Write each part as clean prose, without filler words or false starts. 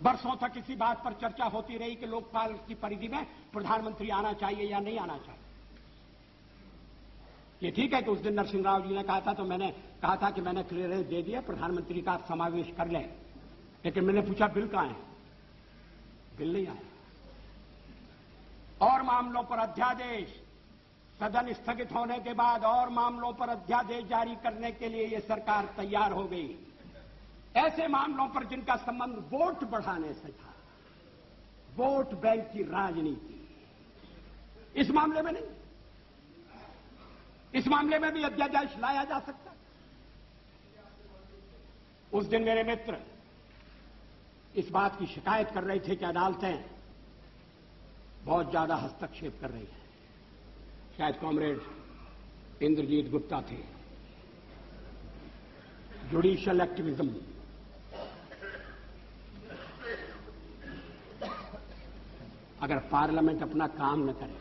बरसों तक इसी बात पर चर्चा होती रही कि लोकपाल की परिधि में प्रधानमंत्री आना चाहिए या नहीं आना चाहिए। ये ठीक है कि उस दिन नरसिंह राव जी ने कहा था, तो मैंने कहा था कि मैंने क्लियरेंस दे दिया, प्रधानमंत्री का आप समावेश कर लें। लेकिन मैंने पूछा बिल कहां है? बिल नहीं आया। और मामलों पर अध्यादेश, सदन स्थगित होने के बाद और मामलों पर अध्यादेश जारी करने के लिए यह सरकार तैयार हो गई। ऐसे मामलों पर जिनका संबंध वोट बढ़ाने से था, वोट बैंक की राजनीति, इस मामले में नहीं। इस मामले में भी अध्यादेश लाया जा सकता। उस दिन मेरे मित्र इस बात की शिकायत कर रहे थे कि अदालतें बहुत ज्यादा हस्तक्षेप कर रही हैं। शायद कॉमरेड इंद्रजीत गुप्ता थे। जुडिशियल एक्टिविज्म, अगर पार्लियामेंट अपना काम न करे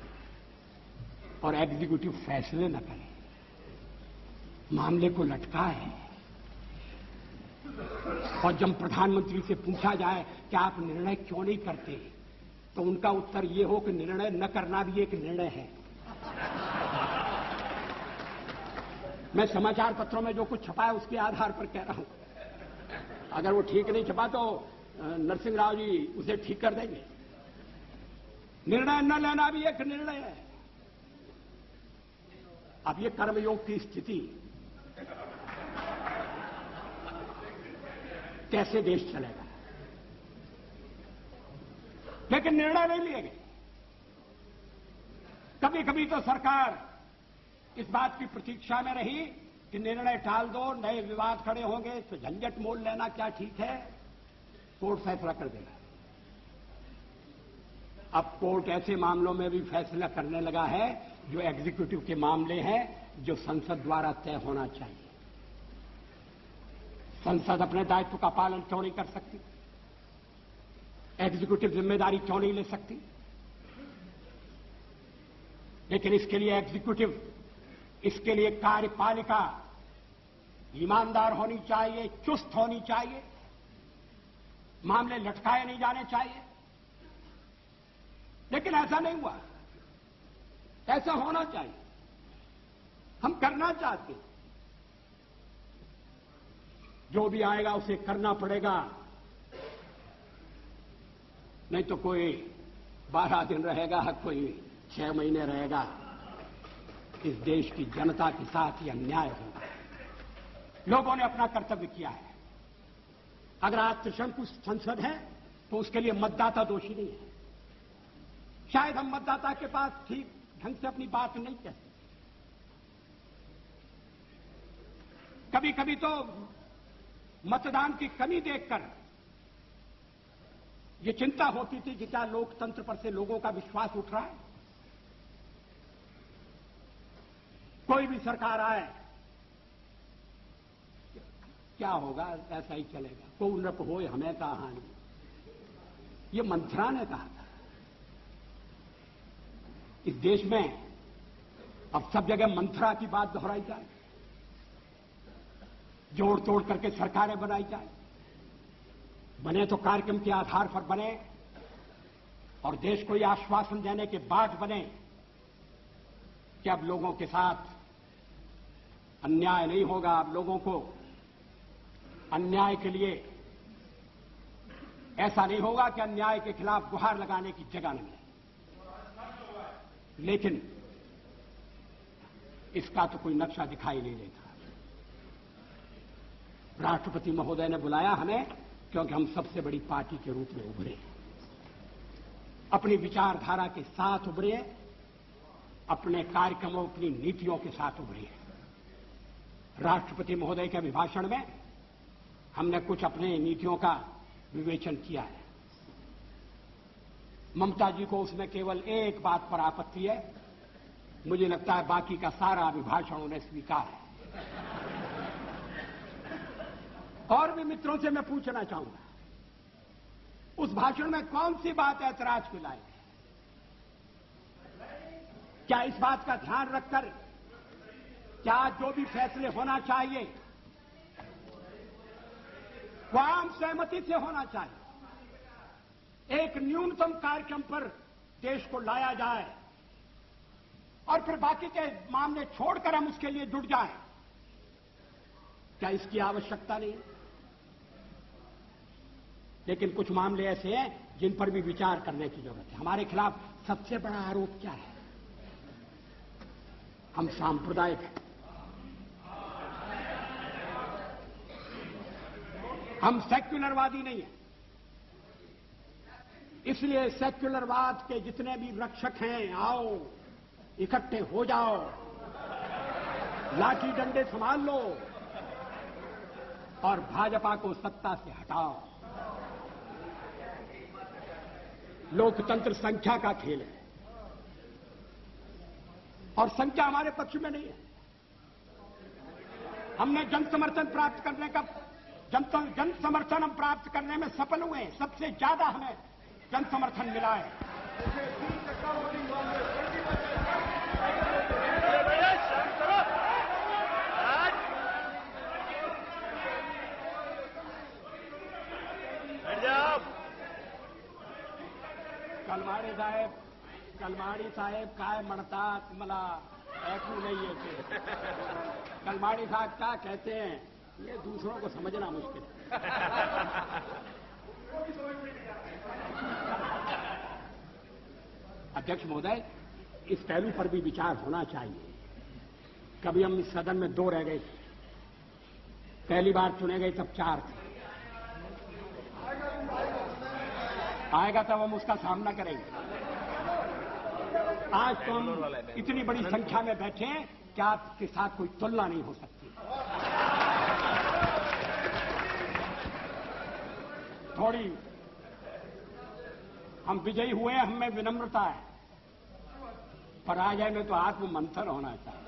और एग्जीक्यूटिव फैसले न करे, मामले को लटकाए, और जब प्रधानमंत्री से पूछा जाए कि आप निर्णय क्यों नहीं करते, तो उनका उत्तर यह हो कि निर्णय न करना भी एक निर्णय है। मैं समाचार पत्रों में जो कुछ छपा है उसके आधार पर कह रहा हूं। अगर वो ठीक नहीं छपा तो नरसिंह राव जी उसे ठीक कर देंगे। निर्णय न लेना भी एक निर्णय है। अब ये कर्मयोग की स्थिति, कैसे देश चलेगा? लेकिन निर्णय नहीं लिए गए। कभी कभी तो सरकार इस बात की प्रतीक्षा में रही कि निर्णय टाल दो, नए विवाद खड़े होंगे तो झंझट मोल लेना क्या ठीक है, कोर्ट फैसला कर देगा। अब कोर्ट ऐसे मामलों में भी फैसला करने लगा है जो एग्जीक्यूटिव के मामले हैं, जो संसद द्वारा तय होना चाहिए। संसद अपने दायित्व का पालन क्यों नहीं कर सकती? एग्जीक्यूटिव जिम्मेदारी क्यों नहीं ले सकती? लेकिन इसके लिए एग्जीक्यूटिव, इसके लिए कार्यपालिका ईमानदार होनी चाहिए, चुस्त होनी चाहिए, मामले लटकाए नहीं जाने चाहिए। लेकिन ऐसा नहीं हुआ। ऐसा होना चाहिए। हम करना चाहते हैं, जो भी आएगा उसे करना पड़ेगा, नहीं तो कोई 12 दिन रहेगा, कोई 6 महीने रहेगा। इस देश की जनता के साथ यह अन्याय होगा। लोगों ने अपना कर्तव्य किया है। अगर आज त्रिशंकु संसद है तो उसके लिए मतदाता दोषी नहीं है। शायद हम मतदाता के पास ठीक ढंग से अपनी बात नहीं कहते। कभी कभी तो मतदान की कमी देखकर ये चिंता होती थी कि क्या लोकतंत्र पर से लोगों का विश्वास उठ रहा है। कोई भी सरकार आए, क्या होगा, ऐसा ही चलेगा, को नृप होए हमें का हानि, ये मंथरा ने कहा था। इस देश में अब सब जगह मंथरा की बात दोहराई जाए, जोड़ तोड़ करके सरकारें बनाई जाए। बने तो कार्यक्रम के आधार पर बने और देश को यह आश्वासन देने के बाद बने कि अब लोगों के साथ अन्याय नहीं होगा। अब लोगों को अन्याय के लिए ऐसा नहीं होगा कि अन्याय के खिलाफ गुहार लगाने की जगह नहीं है। लेकिन इसका तो कोई नक्शा दिखाई नहीं देता। राष्ट्रपति महोदय ने बुलाया हमें क्योंकि हम सबसे बड़ी पार्टी के रूप में उभरे, अपनी विचारधारा के साथ उभरे, अपने कार्यक्रमों, अपनी नीतियों के साथ उभरे। राष्ट्रपति महोदय के अभिभाषण में हमने कुछ अपने नीतियों का विवेचन किया है। ममता जी को उसमें केवल एक बात पर आपत्ति है, मुझे लगता है बाकी का सारा अभिभाषण उन्हें स्वीकार है। और भी मित्रों से मैं पूछना चाहूंगा, उस भाषण में कौन सी बात ऐतराज की लायक है? क्या इस बात का ध्यान रखकर क्या जो भी फैसले होना चाहिए वो आम सहमति से होना चाहिए? एक न्यूनतम कार्यक्रम पर देश को लाया जाए और फिर बाकी के मामले छोड़कर हम उसके लिए जुट जाएं, क्या इसकी आवश्यकता नहीं? लेकिन कुछ मामले ऐसे हैं जिन पर भी विचार करने की जरूरत है। हमारे खिलाफ सबसे बड़ा आरोप क्या है? हम सांप्रदायिक हैं, हम सेक्युलरवादी नहीं हैं। इसलिए सेक्युलरवाद के जितने भी रक्षक हैं, आओ इकट्ठे हो जाओ, लाठी डंडे संभाल लो और भाजपा को सत्ता से हटाओ। लोकतंत्र संख्या का खेल है और संख्या हमारे पक्ष में नहीं है। हमने जन समर्थन प्राप्त करने का जन समर्थन हम प्राप्त करने में सफल हुए हैं। सबसे ज्यादा हमें जन समर्थन मिला है। कलमाड़ी साहेब काय म्हणतात मला ऐकू नहीं है। कलमाड़ी साहब क्या कहते हैं ये दूसरों को समझना मुश्किल है। अध्यक्ष महोदय, इस पहलू पर भी विचार होना चाहिए। कभी हम इस सदन में 2 रह गए थे, पहली बार चुने गए तब 4 थे। आएगा तब हम उसका सामना करेंगे। आज तो हम इतनी बड़ी संख्या में बैठे हैं कि आपके साथ कोई तुलना नहीं हो सकती। थोड़ी हम विजयी हुए, हम में विनम्रता है, पराजय में तो आत्म मंथन होना चाहिए।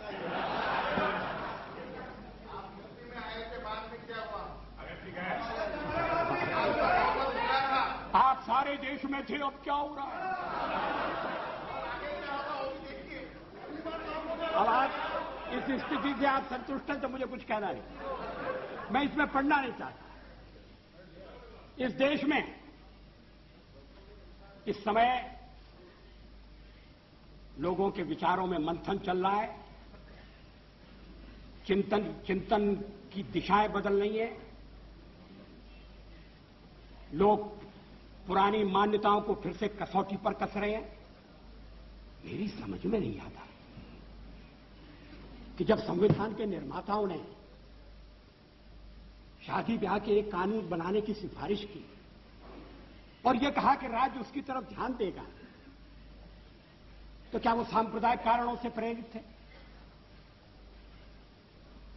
आप सारे देश में थे, अब क्या हो रहा है? अब आप इस स्थिति से आप संतुष्ट हैं तो मुझे कुछ कहना नहीं, मैं इसमें पढ़ना नहीं चाहता। इस देश में इस समय लोगों के विचारों में मंथन चल रहा है, चिंतन की दिशाएं बदल रही हैं। लोग पुरानी मान्यताओं को फिर से कसौटी पर कस रहे हैं। मेरी समझ में नहीं आता कि जब संविधान के निर्माताओं ने शादी ब्याह के एक कानून बनाने की सिफारिश की और यह कहा कि राज्य उसकी तरफ ध्यान देगा, तो क्या वो सांप्रदायिक कारणों से प्रेरित थे?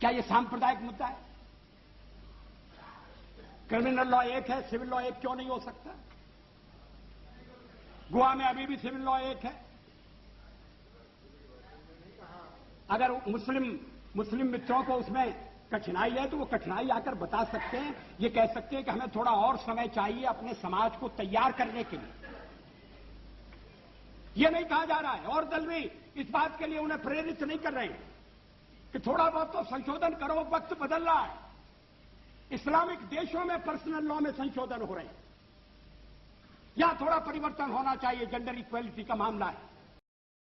क्या यह सांप्रदायिक मुद्दा है? क्रिमिनल लॉ एक है, सिविल लॉ एक क्यों नहीं हो सकता? गोवा में अभी भी सिविल लॉ एक है। अगर मुस्लिम मित्रों को उसमें कठिनाई है तो वो कठिनाई आकर बता सकते हैं, ये कह सकते हैं कि हमें थोड़ा और समय चाहिए अपने समाज को तैयार करने के लिए। ये नहीं कहा जा रहा है और दल भी इस बात के लिए उन्हें प्रेरित नहीं कर रहे हैं कि थोड़ा बहुत तो संशोधन करो, वक्त बदल रहा है। इस्लामिक देशों में पर्सनल लॉ में संशोधन हो रहे हैं, यहां थोड़ा परिवर्तन होना चाहिए। जेंडर इक्वलिटी का मामला है।